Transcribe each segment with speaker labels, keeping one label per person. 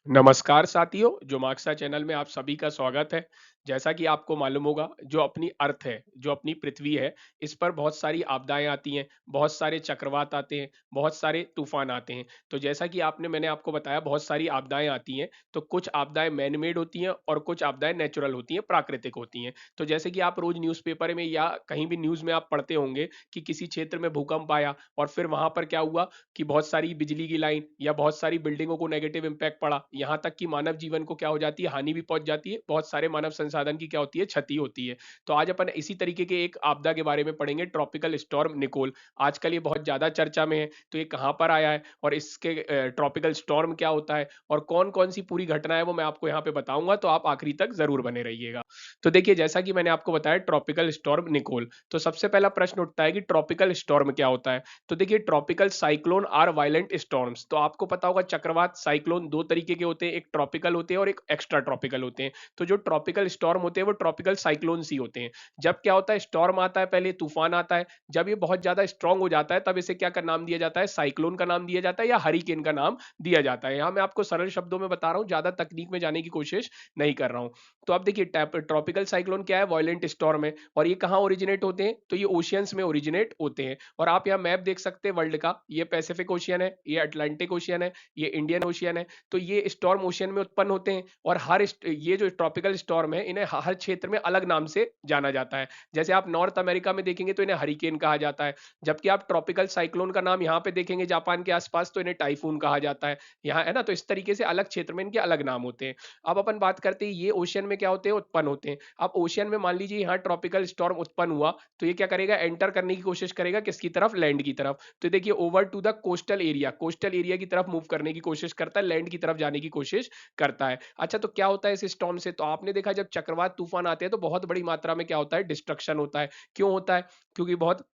Speaker 1: नमस्कार साथियों, जो मार्क्सा चैनल में आप सभी का स्वागत है। जैसा कि आपको मालूम होगा, जो अपनी अर्थ है, जो अपनी पृथ्वी है, इस पर बहुत सारी आपदाएँ आती हैं, बहुत सारे चक्रवात आते हैं, बहुत सारे तूफान आते हैं। तो जैसा कि मैंने आपको बताया बहुत सारी आपदाएँ आती हैं, तो कुछ आपदाएँ मैन मेड होती हैं और कुछ आपदाएँ नेचुरल होती हैं, प्राकृतिक होती हैं। तो जैसे कि आप रोज़ न्यूज़पेपर में या कहीं भी न्यूज़ में आप पढ़ते होंगे कि किसी क्षेत्र में भूकंप आया और फिर वहाँ पर क्या हुआ कि बहुत सारी बिजली की लाइन या बहुत सारी बिल्डिंगों को नेगेटिव इम्पैक्ट पड़ा। यहाँ तक कि मानव जीवन को क्या हो जाती है, हानि भी पहुँच जाती है, बहुत सारे मानव संसाधन की क्या होती है, क्षति होती है। तो आज अपन इसी तरीके के एक आपदा के बारे में पढ़ेंगे, ट्रॉपिकल स्टॉर्म निकोल। आजकल ये बहुत ज़्यादा चर्चा में है, तो ये कहाँ पर आया है और इसके ट्रॉपिकल स्टॉर्म क्या होता है और कौन-कौन सी पूरी घटना है वो मैं आपको यहाँ पे बताऊँगा, तो आप आखिरी तक ज़रूर बने रहिएगा। तो देखिए जैसा कि मैंने आपको बताया ट्रॉपिकल स्टॉर्म निकोल, तो सबसे पहला प्रश्न उठता है कि ट्रॉपिकल स्टॉर्म क्या होता है? तो देखिए tropical cyclone are violent storms. तो आपको पता होगा चक्रवात साइक्लोन दो तरीके के होते हैं, एक ट्रॉपिकल होते हैं और एक एक्स्ट्रा ट्रॉपिकल होते हैं। तो जो ट्रॉपिकल स्टॉर्म होते हैं वो ट्रॉपिकल साइक्लोन्स ही होते हैं। जब क्या होता है, स्टॉर्म आता है, पहले तूफान आता है, जब ये बहुत ज्यादा स्ट्रांग हो जाता है तब इसे क्या का नाम दिया जाता है, साइक्लोन का नाम दिया जाता है या हरिकेन का नाम दिया जाता है। यहाँ मैं आपको सरल शब्दों में बता रहा हूँ, ज्यादा तकनीक में जाने की कोशिश नहीं कर रहा हूँ। तो अब देखिए ट्रॉपिकल साइक्लोन क्या है, वायलेंट स्टॉर्म है और ये कहाँ ओरिजिनेट होते हैं, तो ये ओशियंस में ओरिजिनेट होते हैं। और आप यहाँ मैप देख सकते हैं वर्ल्ड का, ये पैसिफिक ओशियन है, ये अटलांटिक ओशियन है, ये इंडियन ओशियन है। तो ये स्टॉर्म ओशियन में उत्पन्न होते हैं और ये जो ट्रॉपिकल स्टॉर्म है इन्हें हर क्षेत्र में अलग नाम से जाना जाता है। जैसे आप नॉर्थ अमेरिका में देखेंगे तो इन्हें हरिकेन कहा जाता है, जबकि आप ट्रॉपिकल साइक्लोन का नाम यहाँ पे देखेंगे जापान के आसपास तो इन्हें टाइफून कहा जाता है। यहाँ है ना, तो इस तरीके से अलग क्षेत्र में इनके अलग नाम होते हैं। अब अपन बात करते हैं ये ओशियन में क्या होते हैं, उत्पन्न होते हैं। अब ओशियन में मान लीजिए यहाँ ट्रॉपिकल स्टॉर्म उत्पन्न हुआ, तो ये क्या करेगा, एंटर करने की कोशिश करेगा किसकी तरफ, लैंड की तरफ। तो देखिए over to the coastal area की तरफ मूव करने की कोशिश करता है, लैंड की तरफ जाने की कोशिश करता है। अच्छा, तो क्या होता है इस स्टॉर्म से, तो आपने देखा जब चक्रवात तूफान आते हैं तो बहुत बड़ी मात्रा में क्या होता है, डिस्ट्रक्शन होता है। क्यों होता है, क्योंकि बहुत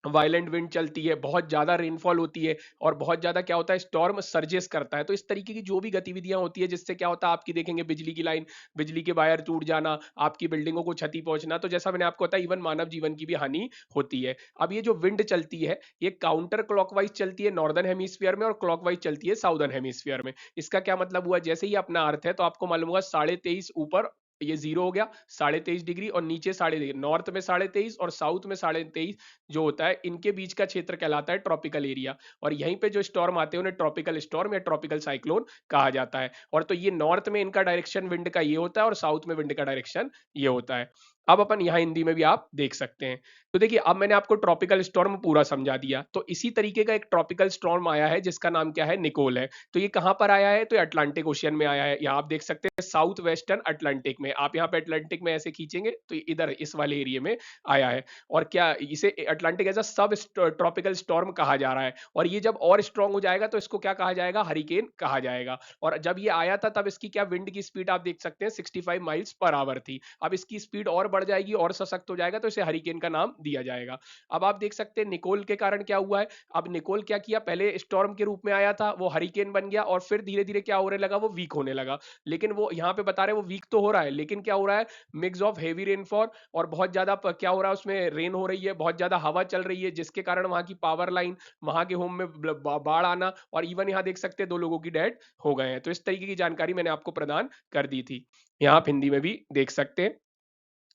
Speaker 1: वायलेंट विंड चलती है, बहुत ज्यादा रेनफॉल होती है और बहुत ज्यादा क्या होता है, स्टॉर्म सर्जेस करता है। तो इस तरीके की जो भी गतिविधियां होती है जिससे क्या होता है, आपकी देखेंगे बिजली की लाइन, बिजली के वायर टूट जाना, आपकी बिल्डिंगों को क्षति पहुंचना, तो जैसा मैंने आपको बताया इवन मानव जीवन की भी हानि होती है। अब ये जो विंड चलती है ये काउंटर क्लॉकवाइज चलती है नॉर्दर्न हेमिस्फीयर में और क्लॉकवाइज चलती है साउदर्न हेमिस्फीयर में। इसका क्या मतलब हुआ, जैसे ही अपना अर्थ है तो आपको मालूम होगा 23.5 ऊपर ये जीरो हो गया, 23.5 डिग्री, और नीचे 23.5, नॉर्थ में 23.5 और साउथ में 23.5 जो होता है, इनके बीच का क्षेत्र कहलाता है ट्रॉपिकल एरिया। और यहीं पे जो स्टॉर्म आते हैं उन्हें ट्रॉपिकल स्टॉर्म या ट्रॉपिकल साइक्लोन कहा जाता है। और तो ये नॉर्थ में इनका डायरेक्शन विंड का ये होता है और साउथ में विंड का डायरेक्शन ये होता है। अब अपन यहाँ हिंदी में भी आप देख सकते हैं। तो देखिए अब मैंने आपको ट्रॉपिकल स्टॉर्म पूरा समझा दिया, तो इसी तरीके का एक ट्रॉपिकल स्टॉर्म आया है जिसका नाम क्या है, निकोल है। तो ये कहां पर आया है, तो अटलांटिक ओशियन में आया है। यहाँ आप देख सकते हैं साउथ वेस्टर्न अटलांटिक में, आप यहाँ पे अटलांटिक में ऐसे खींचेंगे तो इधर इस वाले एरिया में आया है। और क्या इसे अटलांटिक एज अ सब ट्रॉपिकल स्टॉर्म कहा जा रहा है। और ये जब और स्ट्रांग हो जाएगा तो इसको क्या कहा जाएगा, हरिकेन कहा जाएगा। और जब ये आया था तब इसकी क्या विंड की स्पीड आप देख सकते हैं 65 माइल्स पर आवर थी। अब इसकी स्पीड और बढ़ जाएगी और सशक्त हो जाएगा तो इसे हरिकेन का नाम दिया जाएगा। अब आप देख सकते हैं निकोल के कारण क्या हुआ है। अब निकोल क्या किया, पहले स्टॉर्म के रूप में आया था, वो हरिकेन बन गया और फिर धीरे धीरे क्या होने लगा, वो वीक होने लगा। लेकिन वो यहाँ पे बता रहे हैं वो वीक तो हो रहा है, लेकिन क्या हो रहा है, मिक्स ऑफ हेवी रेनफॉल और बहुत ज्यादा क्या हो रहा है, उसमें रेन हो रही है, बहुत ज्यादा हवा चल रही है, जिसके कारण वहां की पावर लाइन, वहां के होम में बाढ़ आना, और इवन यहाँ देख सकते हैं 2 लोगों की डेथ हो गए हैं। तो इस तरीके की जानकारी मैंने आपको प्रदान कर दी थी, यहाँ आप हिंदी में भी देख सकते हैं।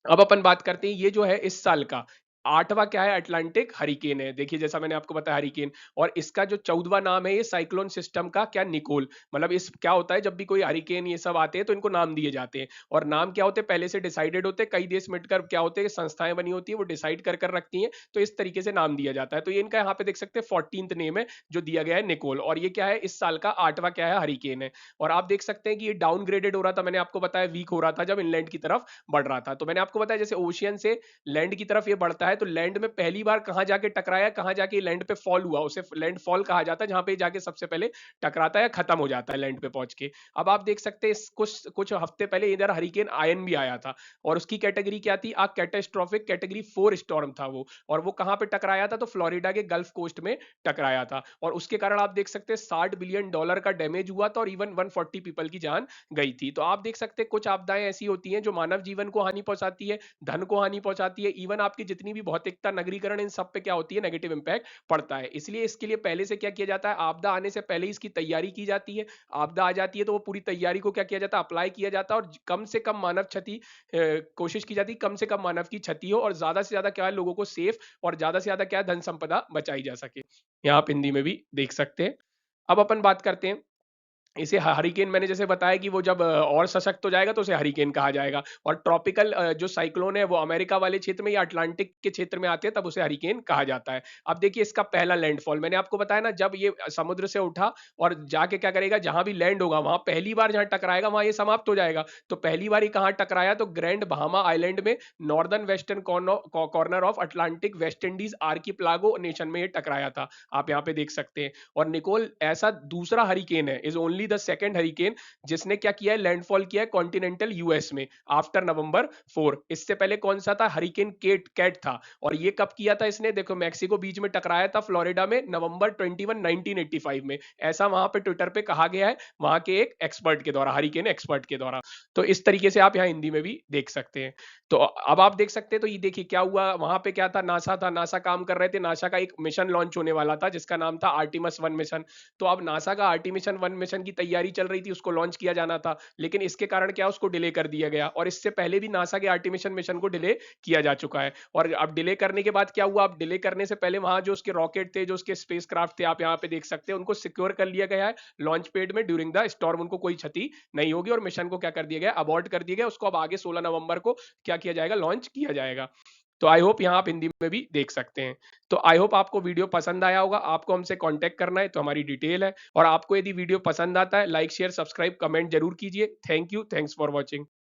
Speaker 1: अब अपन बात करते हैं ये जो है इस साल का आठवां क्या है, अटलांटिक हरिकेन है। देखिए जैसा मैंने आपको बताया हरिकेन, और इसका जो 14वां नाम है ये साइक्लोन सिस्टम का क्या, निकोल। मतलब इस क्या होता है, जब भी कोई हरिकेन ये सब आते हैं तो इनको नाम दिए जाते हैं, और नाम क्या होते हैं पहले से डिसाइडेड होते हैं, कई देश मिलकर क्या होते हैं, संस्थाएं बनी होती है वो डिसाइड कर रखती हैं, तो इस तरीके से नाम दिया जाता है। तो ये इनका यहाँ पे देख सकते हैं 14th नेम है जो दिया गया है, निकोल। और ये क्या है, इस साल का आठवां क्या है, हरिकेन है। और आप देख सकते हैं कि ये डाउनग्रेडेड हो रहा था, मैंने आपको बताया वीक हो रहा था जब इनलैंड की तरफ बढ़ रहा था। तो मैंने आपको बताया जैसे ओशियन से लैंड की तरफ ये बढ़ता है, तो लैंड में पहली बार कहां जाके टकराया, कहां जाके लैंड पे फॉल हुआ, उसे लैंड फॉल कहा जाता है, जहां पे जाके सबसे पहले टकराता है, खत्म हो जाता है लैंड पे पहुंच के। अब आप देख सकते हैं कुछ कुछ हफ्ते पहले इधर हरिकेन आयन भी आया था, और उसकी कैटेगरी क्या थी, आ कैटेस्ट्रॉफिक कैटेगरी 4 स्टॉर्म था वो। और वो कहां पे टकराया था, तो फ्लोरिडा के गल्फ कोस्ट में टकराया था, और उसके कारण आप देख सकते हैं $60 बिलियन का डैमेज हुआ था, और इवन 140 पीपल की जान गई थी। तो आप देख सकते हैं कुछ आपदाएं ऐसी होती हैं जो मानव जीवन को हानि पहुंचाती है, धन को हानि पहुंचाती है, इवन आपकी जितनी भी भौतिकता, नगरीकरण, इन सब पे क्या होती है, नेगेटिव इंपैक्ट पड़ता है। इसलिए इसके लिए पहले से क्या किया जाता है, आपदा आने से पहले ही इसकी तैयारी की जाती है। आपदा आ जाती है तो वो पूरी तैयारी को क्या किया जाता है, अप्लाई किया जाता है, और कम से कम मानव क्षति कोशिश की जाती है, कम से कम मानव की क्षति हो, और ज्यादा से ज्यादा क्या है, लोगों को सेफ और ज्यादा से ज्यादा क्या है, धन संपदा बचाई जा सके। यहाँ आप हिंदी में भी देख सकते हैं। अब अपन बात करते हैं इसे हरिकेन, मैंने जैसे बताया कि वो जब और सशक्त हो जाएगा तो उसे हरिकेन कहा जाएगा, और ट्रॉपिकल जो साइक्लोन है वो अमेरिका वाले क्षेत्र में या अटलांटिक के क्षेत्र में आते हैं, तब उसे हरिकेन कहा जाता है। अब देखिए इसका पहला लैंडफॉल, मैंने आपको बताया ना, जब ये समुद्र से उठा और जाके क्या करेगा, जहां भी लैंड होगा वहां पहली बार जहां टकराएगा वहां ये समाप्त हो जाएगा। तो पहली बार ये कहाँ टकराया, तो ग्रैंड बहामा आइलैंड में, northern western corner of Atlantic West Indies archipelago nation में ये टकराया था, आप यहाँ पे देख सकते हैं। और निकोल ऐसा दूसरा हरिकेन है, is only the second hurricane जिसने क्या किया है, लैंडफॉल किया है कॉन्टिनेंटल यूएस में आफ्टर नवंबर 4। इससे पहले कौन सा था, हरिकेन कैट था, और ये कब किया था इसने, देखो मैक्सिको बीच में टकराया था फ्लोरिडा में नवंबर 21 1985 में, ऐसा वहां पे ट्विटर पे कहा गया है, वहां के एक एक्सपर्ट के द्वारा, हरिकेन एक्सपर्ट के द्वारा। तो इस तरीके से आप यहाँ हिंदी में भी देख सकते हैं। तो अब आप देख सकते हैं, तो ये देखिए क्या हुआ वहां पे, क्या था, नासा था, नासा काम कर रहे थे, नासा का एक मिशन लॉन्च होने वाला था जिसका नाम था आर्टिमस 1 मिशन। तो अब नासा का आर्टिमिशन 1 मिशन की तैयारी चल रही थी, उसको लॉन्च किया जाना था, लेकिन इसके कारण क्या उसको डिले कर दिया गया, और इससे पहले भी नासा के आर्टिमिशन मिशन को डिले किया जा चुका है। और अब डिले करने के बाद क्या हुआ, अब डिले करने से पहले वहां जो उसके रॉकेट थे, जो उसके स्पेस क्राफ्ट थे, आप यहाँ पे देख सकते हैं, उनको सिक्योर कर लिया गया है लॉन्च पैड में ड्यूरिंग द स्टॉर्म, उनको कोई क्षति नहीं होगी, और मिशन को क्या कर दिया गया, अबॉर्ट कर दिया गया, उसको अब आगे 16 नवंबर को क्या किया जाएगा, लॉन्च किया जाएगा। तो आई होप यहाँ आप हिंदी में भी देख सकते हैं। तो आई होप आपको वीडियो पसंद आया होगा, आपको हमसे कांटेक्ट करना है तो हमारी डिटेल है, और आपको यदि वीडियो पसंद आता है, लाइक शेयर सब्सक्राइब कमेंट जरूर कीजिए। Thank you, thanks for watching.